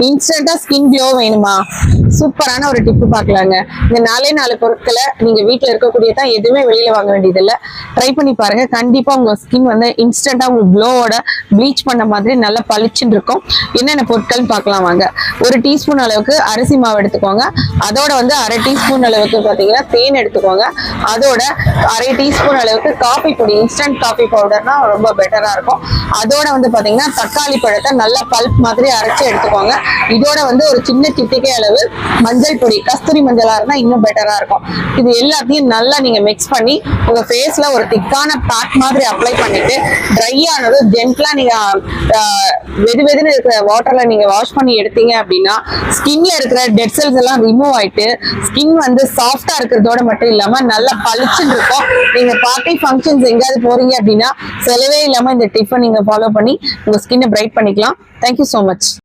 இன்ஸ்டன்டா skin glow வேணுமா? சூப்பரான ஒரு டிப்பு பார்க்கலாங்க. இந்த 4 பொருட்களை நீங்க வீட்டுல இருக்கக்கூடியதான், எதுவுமே வெளியில வாங்க வேண்டியது இல்லை. ட்ரை பண்ணி பாருங்க. கண்டிப்பா உங்க ஸ்கின் வந்து இன்ஸ்டன்டா உங்க க்ளோவோட ப்ளீச் பண்ண மாதிரி நல்லா பளிச்சுன்னு இருக்கும். என்னென்ன பொருட்கள் பார்க்கலாம் வாங்க. 1 டீஸ்பூன் அளவுக்கு அரிசி மாவு எடுத்துக்கோங்க. அதோட வந்து 1/2 டீஸ்பூன் அளவுக்கு பாத்தீங்கன்னா தேன் எடுத்துக்கோங்க. அதோட 1/2 டீஸ்பூன் அளவுக்கு காஃபி பொடி, இன்ஸ்டன்ட் காஃபி பவுடர்னா ரொம்ப பெட்டரா இருக்கும். அதோட வந்து பாத்தீங்கன்னா தக்காளி பழத்தை நல்லா பல்ப் மாதிரி அரைச்சு எடுத்துக்கோங்க. இதோட வந்து ஒரு சின்ன சிட்டிகை அளவு மஞ்சள் பொடி, கஸ்தூரி மஞ்சளா இருந்தா இன்னும் பெட்டரா இருக்கும். இது எல்லாத்தையும் நல்லா நீங்க மிக்ஸ் பண்ணி உங்க ஃபேஸ்ல ஒரு திக்கான பேக் மாதிரி அப்ளை பண்ணிட்டு ட்ரை ஆனது ஜென்ட்லா நீங்க வெதுன்னு இருக்கிற வாட்டர்ல நீங்க வாஷ் பண்ணி எடுத்தீங்க அப்படின்னா ஸ்கின்ல இருக்கிற டெட் செல்ஸ் எல்லாம் ரிமூவ் ஆயிட்டு ஸ்கின் வந்து சாஃப்டா இருக்கிறதோட மட்டும் இல்லாம நல்லா பளிச்சுன்னு இருக்கும். நீங்க பார்ட்டி ஃபங்க்ஷன்ஸ் எங்கேயாவது போறீங்க அப்படின்னா செலவே இல்லாம இந்த டிப்பை நீங்க ஃபாலோ பண்ணி உங்க ஸ்கின்னை பிரைட் பண்ணிக்கலாம். Thank you so much.